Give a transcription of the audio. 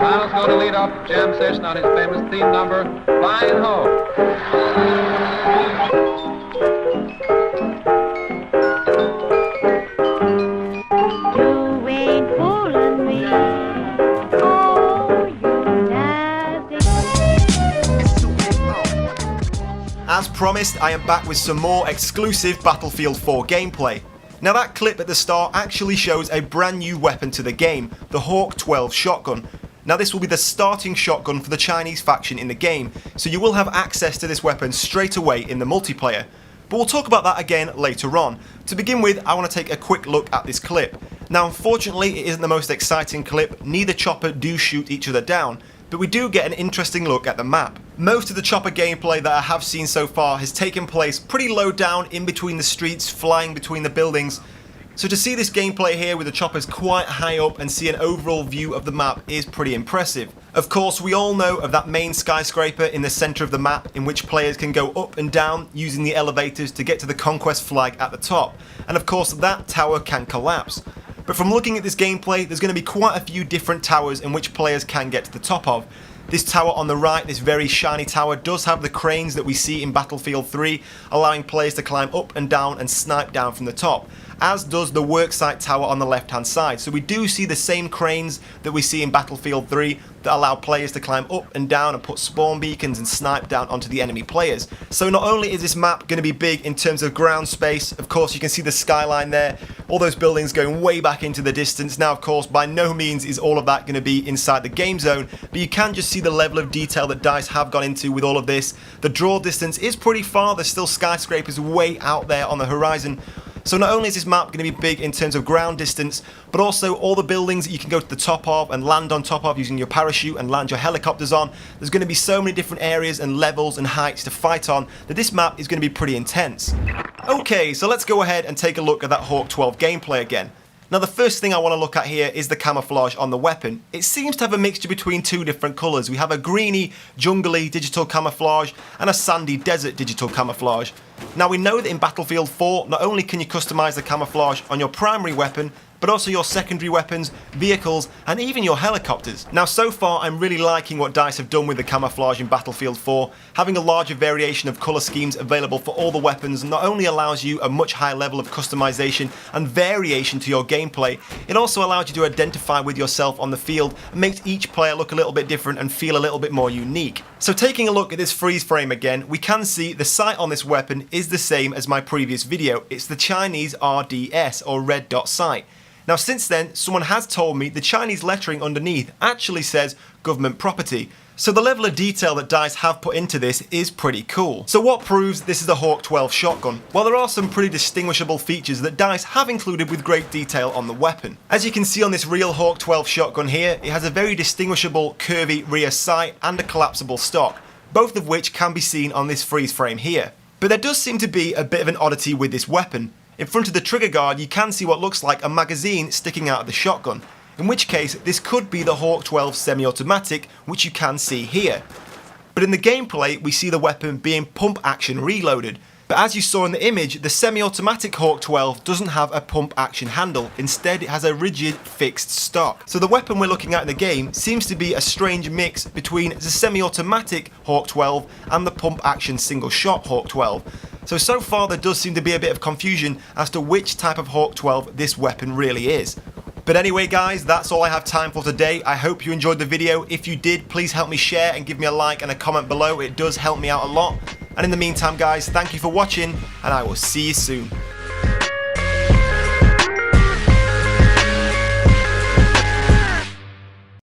Miles going to lead off jam session on his famous theme number, Flying Home. You ain't fooling me. Oh, you nasty. As promised, I am back with some more exclusive Battlefield 4 gameplay. Now that clip at the start actually shows a brand new weapon to the game, the Hawk 12 shotgun. Now this will be the starting shotgun for the Chinese faction in the game, so you will have access to this weapon straight away in the multiplayer. But we'll talk about that again later on. To begin with, I want to take a quick look at this clip. Now unfortunately it isn't the most exciting clip, neither chopper do shoot each other down, but we do get an interesting look at the map. Most of the chopper gameplay that I have seen so far has taken place pretty low down in between the streets, flying between the buildings. So to see this gameplay here with the choppers quite high up and see an overall view of the map is pretty impressive. Of course, we all know of that main skyscraper in the centre of the map in which players can go up and down using the elevators to get to the conquest flag at the top. And of course that tower can collapse. But from looking at this gameplay, there's going to be quite a few different towers in which players can get to the top of. This tower on the right, this very shiny tower, does have the cranes that we see in Battlefield 3, allowing players to climb up and down and snipe down from the top, as does the worksite tower on the left hand side. So we do see the same cranes that we see in Battlefield 3 that allow players to climb up and down and put spawn beacons and snipe down onto the enemy players. So not only is this map going to be big in terms of ground space, of course you can see the skyline there, all those buildings going way back into the distance. Now of course by no means is all of that going to be inside the game zone, but you can just see the level of detail that DICE have gone into with all of this. The draw distance is pretty far, there's still skyscrapers way out there on the horizon. So not only is this map going to be big in terms of ground distance, but also all the buildings that you can go to the top of and land on top of using your parachute and land your helicopters on. There's going to be so many different areas and levels and heights to fight on that this map is going to be pretty intense. Okay, so let's go ahead and take a look at that Hawk 12 gameplay again. Now the first thing I want to look at here is the camouflage on the weapon. It seems to have a mixture between two different colours. We have a greeny, jungly digital camouflage and a sandy desert digital camouflage. Now we know that in Battlefield 4 not only can you customise the camouflage on your primary weapon, but also your secondary weapons, vehicles, and even your helicopters. Now so far I'm really liking what DICE have done with the camouflage in Battlefield 4. Having a larger variation of colour schemes available for all the weapons not only allows you a much higher level of customisation and variation to your gameplay, it also allows you to identify with yourself on the field and makes each player look a little bit different and feel a little bit more unique. So taking a look at this freeze frame again, we can see the sight on this weapon is the same as my previous video. It's the Chinese RDS or red dot sight. Now since then, someone has told me the Chinese lettering underneath actually says government property. So the level of detail that DICE have put into this is pretty cool. So what proves this is a Hawk 12 shotgun? Well, there are some pretty distinguishable features that DICE have included with great detail on the weapon. As you can see on this real Hawk 12 shotgun here, it has a very distinguishable curvy rear sight and a collapsible stock, both of which can be seen on this freeze frame here. But there does seem to be a bit of an oddity with this weapon. In front of the trigger guard you can see what looks like a magazine sticking out of the shotgun, in which case this could be the Hawk 12 semi-automatic, which you can see here. But in the gameplay we see the weapon being pump action reloaded, but as you saw in the image, the semi-automatic Hawk 12 doesn't have a pump action handle, instead it has a rigid fixed stock. So the weapon we're looking at in the game seems to be a strange mix between the semi-automatic Hawk 12 and the pump action single shot Hawk 12. So far there does seem to be a bit of confusion as to which type of Hawk 12 this weapon really is. But anyway guys, that's all I have time for today. I hope you enjoyed the video. If you did, please help me share and give me a like and a comment below. It does help me out a lot. And in the meantime guys, thank you for watching and I will see you soon.